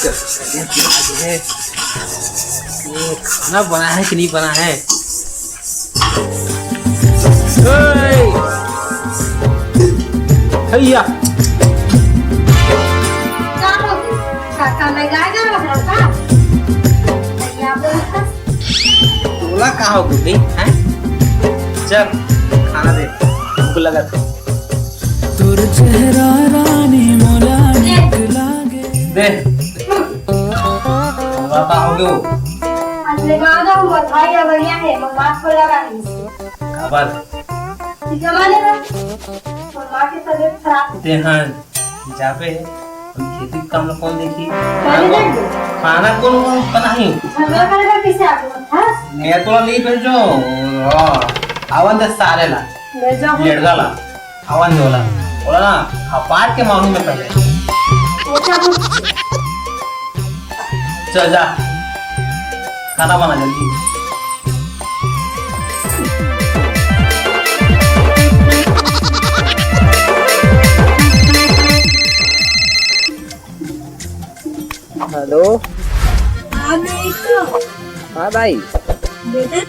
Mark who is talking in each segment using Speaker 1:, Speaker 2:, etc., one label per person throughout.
Speaker 1: ये खाना बना है कि नहीं बना है? भैया बोला कहाँ हो गई हैं? चल खाना दे, भूख लगा था।
Speaker 2: तुर चेहरा रानी मोला लागे
Speaker 1: दे बता हो गयो खबर दे। हाँ जाबे हम खेती काम कौन देखी खाना कौन बनाई मैं तो नहीं भेजो आवन दे सारे ला लेट गला आवन दे बोला ना खपाट के मांगू में पहले चल जा खाना बना जल्दी। हेलो हाँ भाई
Speaker 3: बेटे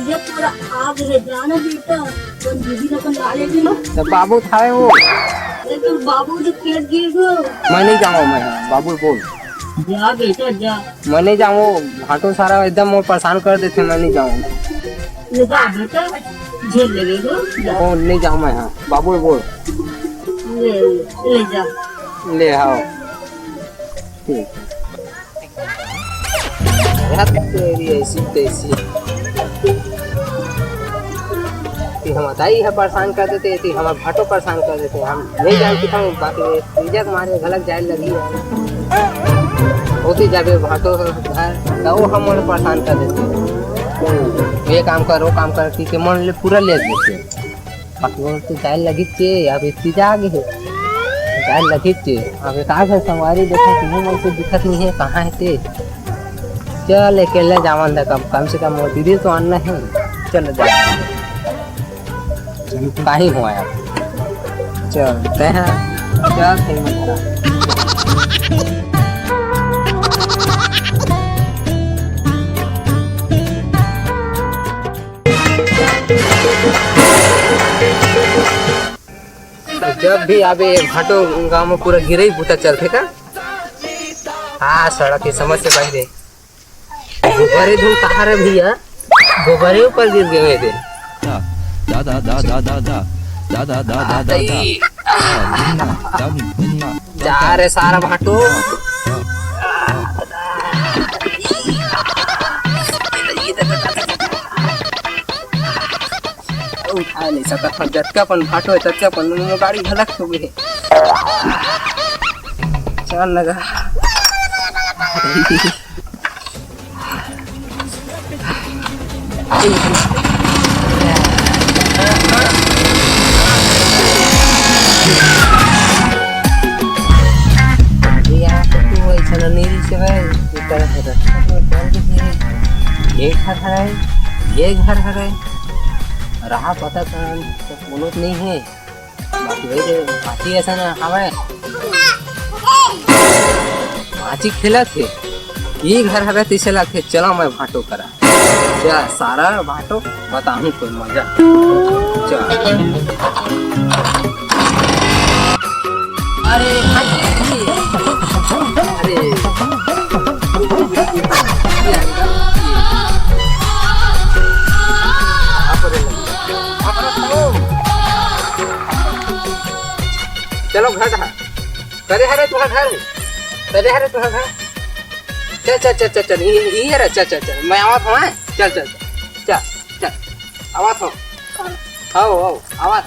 Speaker 3: ये पूरा आग है जाना बेटा तो दीदी ने डाले भी ना
Speaker 1: तो बाबू था वो
Speaker 3: लेकिन बाबू जो पेट गिर गयो।
Speaker 1: मैं नहीं जाऊँ मैं बाबू बोल
Speaker 3: जा बेटा जा
Speaker 1: मैं नहीं जाऊँ घाटों सारा एकदम वो परेशान कर देते मैं नहीं जाऊँ
Speaker 3: ले जा बेटा झेल लगेगा
Speaker 1: ओ नहीं जाऊँ मैं हाँ बाबू बोल
Speaker 3: ले जा
Speaker 1: ले आओ ठीक तेरी ऐसी तैसी हम बताई है परेशान कर देते थी हमारे भाटो परेशान कर देते हम नहीं जानते हम बाकी इज्जत मारे गलत जाए लगी है होती जाके भाटो घर तो वो हम परेशान कर देते ये काम कर वो काम कर ठीक है मन ले पूरा ले देते बाकी वो तो जाए लगी थे अब इतनी जागे है जाए लगी थे अब एक आग है सवारी देखो तुम्हें मन से दिक्कत नहीं है कहाँ है ते चल अकेले जावन था कम से कम वो दीदी तो आना है चल जा काहे हुआ यार चलते हैं क्या जब भी आबे घाटो गांव में पूरा गिरे ही बूटा चलते का हाँ सड़क की समझ से बाहर गोबरे धूल कहाँ रे भैया गोबरे ऊपर गिर गए थे
Speaker 2: दादा दादा दादा दादा दादा दादा
Speaker 1: जा रे सारा भाटो उठा नहीं सकता पर झटका पन भाटो है झटका पन गाड़ी झलक हो गई चल लगा ये घर है रहा पता तो बोलो नहीं है बाकी वही हाथी ऐसा ना हमें हाथी खेला थे ये घर है तीसरे लाख चलो मैं भाटो करा क्या सारा भाटो बताऊं कोई मजा अरे अरे चलो घर करे हरे तुम्हारा घर करे हरे तुम्हारा घर चल चल चल चल चल ये रे चल चल चल मैं आवाज हूँ चल चल चल चल आवाज हूँ आओ आओ आवाज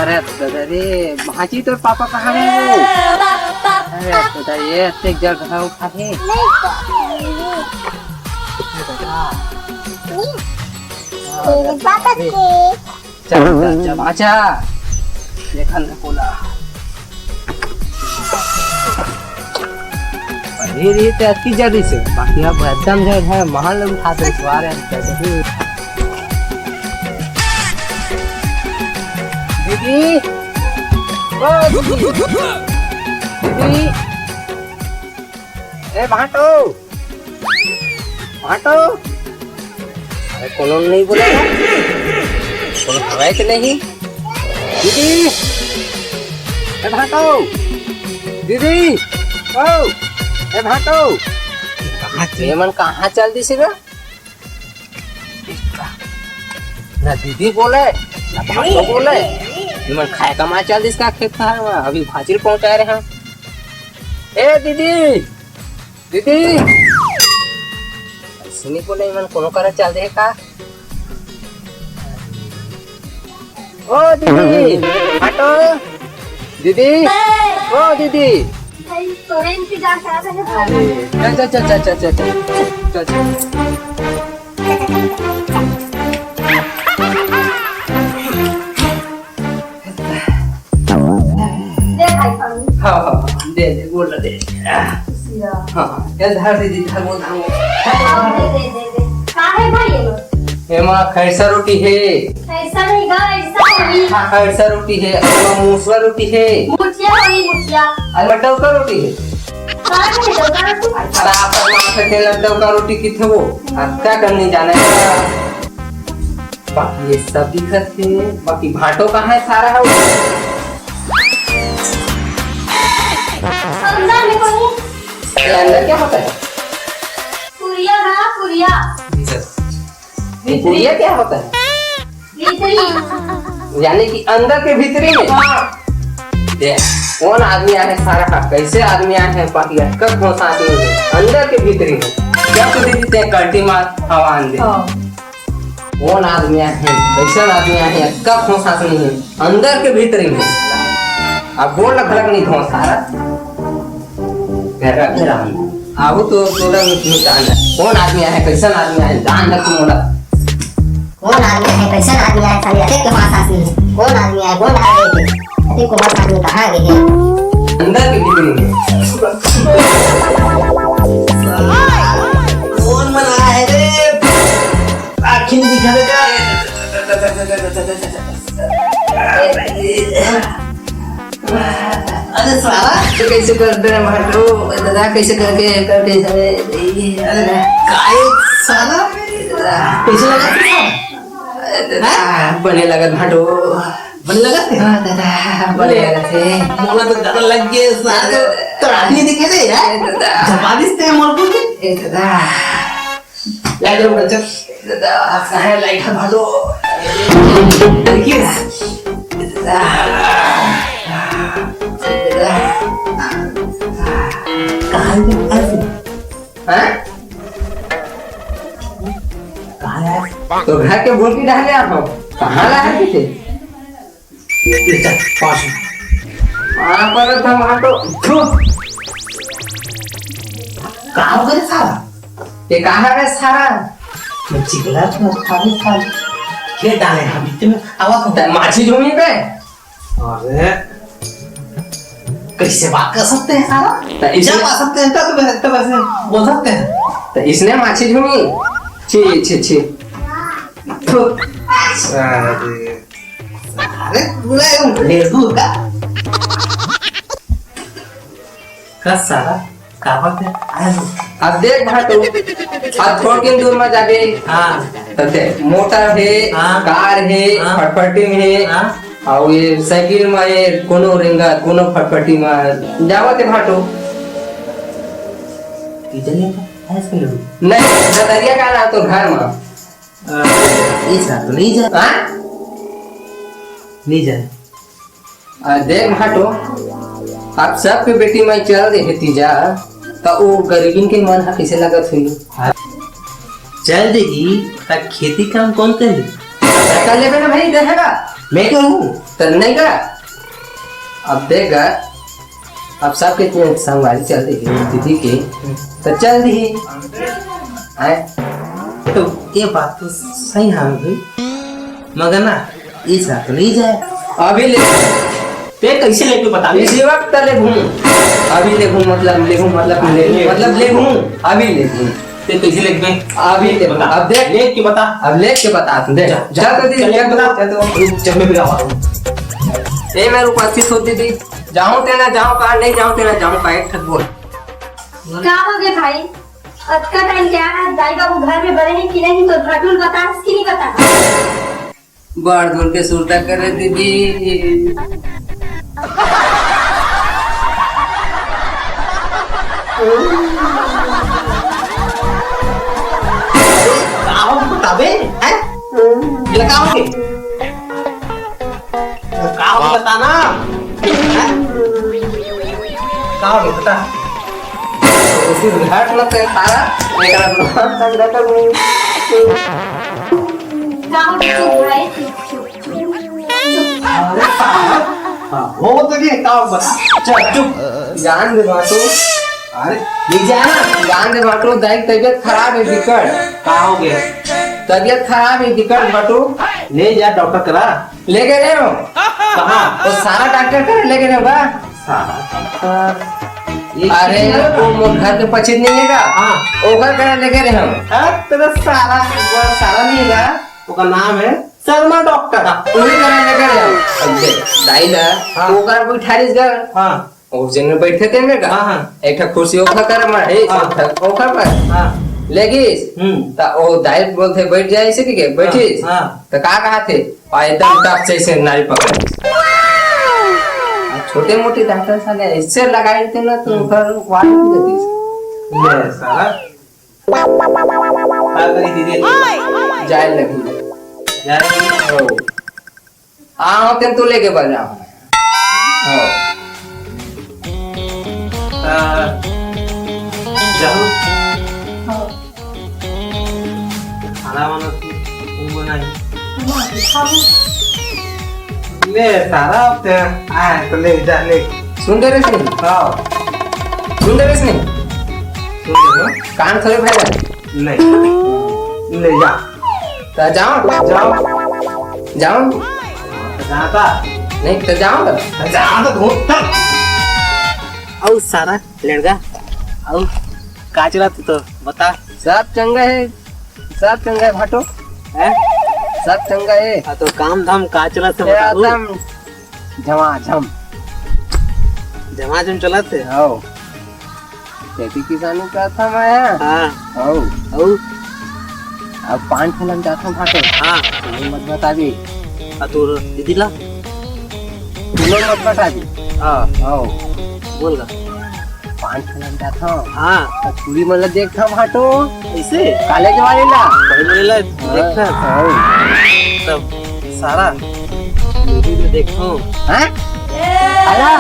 Speaker 1: अरे दादा भाजी तो पापा कहाँ है वो अरे दादा ये एक जगह उठा है चल चल अच्छा देखा ना बोला ये तो अच्छी जल्दी से बाकी अब एकदम जो है महान लोग खाते सवार है दीदी दीदी ओ दीदी ए भाटो भाटो अरे कोनो नहीं बोलेगा कोनो हवाए तो नहीं दीदी ए भाटो दीदी ओ ए भाटो ये मन कहाँ चल दी सी ना दीदी बोले ना भाटो बोले ये मन खाए कमा चल दी इसका खेत था अभी भाजिल पहुंचा रहे हैं ए दीदी दीदी ऐसे नहीं बोले मन कोनो करे चल दे का ओ दीदी भाटो दीदी ओ दीदी
Speaker 3: तोरे इंतजार कर रहे हैं।
Speaker 1: चल चल चल चल चल चल
Speaker 3: दे भाई पानी।
Speaker 1: हाँ दे दे बोल दे हाँ चल धर दीदी धर वो
Speaker 3: दे। काहे भाई ये लोग?
Speaker 1: हेमा खैरसा रोटी है
Speaker 3: ऐसा नहीं गा, ऐसा होगी।
Speaker 1: हाँ खैरसा रोटी है और मूसवा रोटी है
Speaker 3: मुठिया होगी, मुठिया।
Speaker 1: और मटर का रोटी है
Speaker 3: काहे नहीं दोगा तू?
Speaker 1: अरे आप माथे के लड्डू का रोटी किथे वो आप क्या करने जाना है बाकी ये सब दिखत है बाकी भाटो कहाँ है सारा है
Speaker 3: अंदर में कोई
Speaker 1: ये अंदर क्या होता है
Speaker 3: पुरिया गा, पुरिया।
Speaker 1: ये पुड़िया क्या होता है
Speaker 3: भीतरी।
Speaker 1: यानी कि अंदर के भीतरी में देख कौन आदमी आए है सारा का कैसे आदमी आए हैं बाकी कब कौन सा आदमी है अंदर के भीतरी में क्या तो दीदी ते कल्टी मार हवा दे कौन आदमी आए हैं कैसे आदमी आए हैं कब कौन सा आदमी है अंदर के भीतरी में अब बोल रहा खलक नहीं धो सारा घर रख रहा अब तो तोड़ा निकाल कौन आदमी आए है कैसे आदमी आए जान रख मोड़ा
Speaker 4: कौन आदमी है कैसा आदमी है साले अते के पास आदमी है कौन आदमी है कौन आदमी है अते को पास आदमी कहां गए हैं
Speaker 1: अंदर के भीतरी में
Speaker 5: कौन मना है रे आखिर दिखा देगा अरे साला
Speaker 1: तो कैसे करते हैं भाटो दादा कैसे करके करके जाए
Speaker 5: अरे काय साला कैसे लगा
Speaker 1: बने लगा भाटो
Speaker 5: बन लगा थे
Speaker 1: दादा बने लगा थे
Speaker 5: मोला तो डर लग गया साले तो आदमी दिखे दे यार जमा दिसते हैं मोर को
Speaker 1: ए दादा
Speaker 5: ले जाओ बच्चा
Speaker 1: दादा कहाँ लाइट है भाटो
Speaker 5: देखिए
Speaker 1: दादा
Speaker 5: कहां है
Speaker 1: हैं
Speaker 5: कहां है
Speaker 1: तो घर के भूल की डाले आप कहाँ लाए थे
Speaker 5: ले चल पास
Speaker 1: वहाँ पर था भाटो
Speaker 5: कहां हो गया साला
Speaker 1: ये कहाँ है सारा
Speaker 5: मैं चिकला तो खाली खाली खेल डाले हम बीच में आवाज होता
Speaker 1: माछी झूमी पे
Speaker 5: है अरे कैसे बात कर सकते हैं साला
Speaker 1: तो इसने
Speaker 5: जब आ सकते हैं तब वैसे बोल सकते हैं
Speaker 1: तो इसने माछी झूमी छी छी छी
Speaker 5: अरे पूरा एकदम ढेर दूर का साला का बात है आया
Speaker 1: अब देख भाटो अब थोड़ी दूर में जाके
Speaker 5: हाँ
Speaker 1: तो देख मोटर है
Speaker 5: हाँ।
Speaker 1: कार है
Speaker 5: हाँ।
Speaker 1: फटफटी में है
Speaker 5: हाँ।
Speaker 1: और ये साइकिल में है कोनो रेंगा कोनो फटफटी में जावत है भाटो
Speaker 5: डीजल है इसके लिए
Speaker 1: नहीं नजरिया का ना तो घर में
Speaker 5: इस रात तो नहीं जा
Speaker 1: हाँ
Speaker 5: नहीं जा
Speaker 1: देख भाटो आप सबके बेटी में चल रही तीजा तो वो गरीबी के मन है कैसे लगत हुई
Speaker 5: चल देगी तब खेती काम कौन करे
Speaker 1: कर ले ना भाई देखेगा
Speaker 5: मैं क्यों हूँ
Speaker 1: तो नहीं का अब देगा अब सबके इतने संगवारी चल रही दीदी के तो चल रही है
Speaker 5: तो ये बात तो सही है भाई मगर ना इस रात तो नहीं जाए
Speaker 1: अभी ले
Speaker 5: ते कैसे लेके बता
Speaker 1: इसी वक्त ले घूम अभी ले घूम मतलब ले घूम मतलब ले घूम अभी ले घूम
Speaker 5: ते कैसे लेके
Speaker 1: अभी ले
Speaker 5: बता
Speaker 1: अब देख
Speaker 5: लेके बता
Speaker 1: अब लेख के बता तू देख जा तो दीदी
Speaker 5: चल
Speaker 1: जा तो
Speaker 5: बता
Speaker 1: जा तो
Speaker 5: जब मैं भी आवा
Speaker 1: ये मैं उपस्थित होती थी। जाऊँ तेना जाऊँ कहा, नहीं जाऊँ तेना जाऊँ कहा, एक ठक बोल।
Speaker 3: क्या हो गया भाई? आज का टाइम क्या है? दाई बाबू घर में बड़े हैं कि नहीं? तो घटुल बता कि नहीं बता?
Speaker 1: बाढ़ धुल के सुरता करे दीदी।
Speaker 5: आओ बताबे हैं ये का होगे का हो बताना का हो बता
Speaker 1: उसी घाट में ते तारा मेरा नाम संग रखा हूँ।
Speaker 3: क्या हो गया? चुप भाई, चुप।
Speaker 5: अरे हां हो तो ये का हो बता चल चुप
Speaker 1: जान दे बाटो।
Speaker 5: अरे ले जाना
Speaker 1: जान दे बाटो, दाई की तबीयत खराब है दिक्कत।
Speaker 5: का हो गया
Speaker 1: तबीयत खराब है दिक्कत बाटो।
Speaker 5: ले जा डॉक्टर करा
Speaker 1: लेके गए हो
Speaker 5: कहां
Speaker 1: तो सारा डॉक्टर करे लेके गए होगा।
Speaker 5: सारा डॉक्टर
Speaker 1: अरे वो मोर घर के पछित नहीं है का।
Speaker 5: हां
Speaker 1: ओकर करे लेके रहे हम।
Speaker 5: तेरा सारा सारा नहीं है उसका नाम है शर्मा डॉक्टर
Speaker 1: उन्हीं करे लेके रहे हम। अब दाई ना
Speaker 5: हाँ।
Speaker 1: ओकर बैठारिस घर
Speaker 5: हां
Speaker 1: और जन बैठे थे मेरे का।
Speaker 5: हाँ।
Speaker 1: एक ठक कुर्सी ओखा कर मार हे
Speaker 5: हाँ।
Speaker 1: ओखा पर
Speaker 5: हां
Speaker 1: लेगिस ता ओ दाई बोलते बैठ जाए इसे के बैठिस।
Speaker 5: हाँ।
Speaker 1: तो का कहा थे और एकदम टप से नारी पकड़। छोटे मोटे डॉक्टर साले इससे लगाए थे ना तो घर वाले भी देती
Speaker 5: ये सारा आ गई दीदी
Speaker 1: जाए लगी
Speaker 5: यार
Speaker 1: हो आओ तेन तो लेके बजा हो
Speaker 5: जाओ खाना वाला तुम बनाई ले सारा अब आए तो ले जा ले
Speaker 1: सुन दे रहे नहीं
Speaker 5: हाँ
Speaker 1: सुन दे रहे नहीं
Speaker 5: सुन लो
Speaker 1: कान थोड़े भाई
Speaker 5: नहीं ले जा
Speaker 1: तो जाओ
Speaker 5: जाओ
Speaker 1: जाओ
Speaker 5: जाता
Speaker 1: नहीं तो जाओ
Speaker 5: जा तो घूम तक औ सारा लड़का औ का चला तो बता
Speaker 1: सब चंगा है भाटो
Speaker 5: हैं
Speaker 1: सब चंगा है।
Speaker 5: हाँ तो काम धाम का चला तो बता
Speaker 1: एकदम झमाझम
Speaker 5: झमाझम चला थे
Speaker 1: हो खेती किसानी का था मैं।
Speaker 5: हाँ
Speaker 1: हो
Speaker 5: औ
Speaker 1: अब पान फलन जाता हूँ भाटो।
Speaker 5: हाँ
Speaker 1: तुम्हें मत बता दी
Speaker 5: तो दीदी ला
Speaker 1: तुम्हें मत बता दी।
Speaker 5: हाँ
Speaker 1: हो
Speaker 5: बोल गा
Speaker 1: पान फलन जाता हूँ
Speaker 5: हाँ
Speaker 1: पूरी मतलब देखता हूँ भाटो
Speaker 5: ऐसे
Speaker 1: कॉलेज वाले ना
Speaker 5: पहले ला देखता
Speaker 1: हो
Speaker 5: तब सारा दीदी को देखो
Speaker 1: हैं अला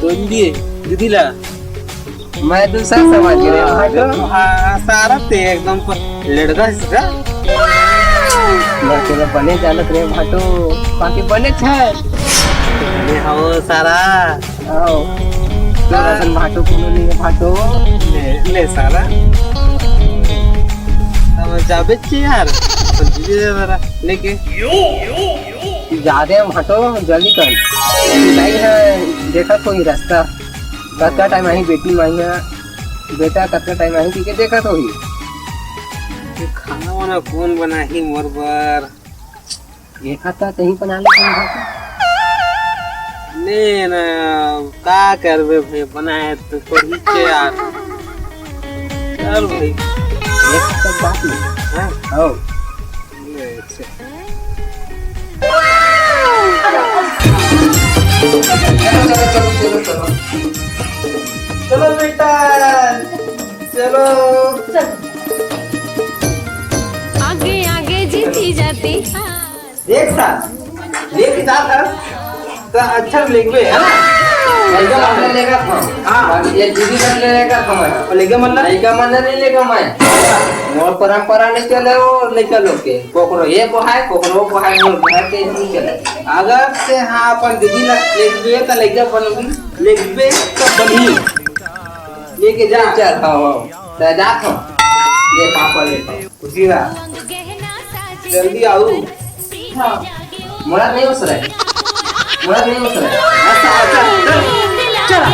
Speaker 5: तो दीदी ला
Speaker 1: मैं दूसरा समझ गया भाटो।
Speaker 5: हाँ सारा ते एकदम पर लड़का इसका
Speaker 1: मैं तेरे बने जानत रे भाटो बाकी बने छे
Speaker 5: ले हो सारा
Speaker 1: आओ तो रसन भाटो कोनो नहीं है भाटो।
Speaker 5: ले सारा तब जाबे छी यार तो दीदी जरा लेके
Speaker 1: ज्यादा हम हटो जल्दी कर नहीं है देखा तो ही रास्ता कतका टाइम आई बेटी माइया बेटा कतका टाइम आई ठीक है देखा तो ही
Speaker 5: खाना वाना कौन बना ही मोर बर
Speaker 1: ये खाता कहीं बना ले
Speaker 5: नहीं ना का करबे भाई बनाए तो पड़ी के यार चल भाई
Speaker 1: एक तक बात नहीं
Speaker 5: हाँ
Speaker 1: हो
Speaker 5: ले अच्छा
Speaker 1: चलो
Speaker 5: चलो बेटा चलो
Speaker 6: आगे आगे जीती जाती
Speaker 5: देख सा लेके जाता तो अच्छा लिखबे है ना
Speaker 1: लड़का मन लेगा था
Speaker 5: हाँ।
Speaker 1: ये दीदी कर लेगा था मैं
Speaker 5: और लेके मन
Speaker 1: लड़का मन नहीं लेगा मैं और परंपरा नहीं चले वो लड़का लोग के कोकरो ये पोहाय कोकरो पोहाय मोर घर के नहीं चले
Speaker 5: अगर से हाँ अपन दीदी लिखबे तो लड़का बनूंगी लिखबे तो बनी लेके जा
Speaker 1: चल हाँ तो जा था ये पापा लेता
Speaker 5: खुशी रहा
Speaker 6: गहना साजी
Speaker 5: जल्दी आओ
Speaker 1: मुराद नहीं उस रहा है मुराद नहीं उस रहा है
Speaker 5: अच्छा अच्छा चल
Speaker 6: चला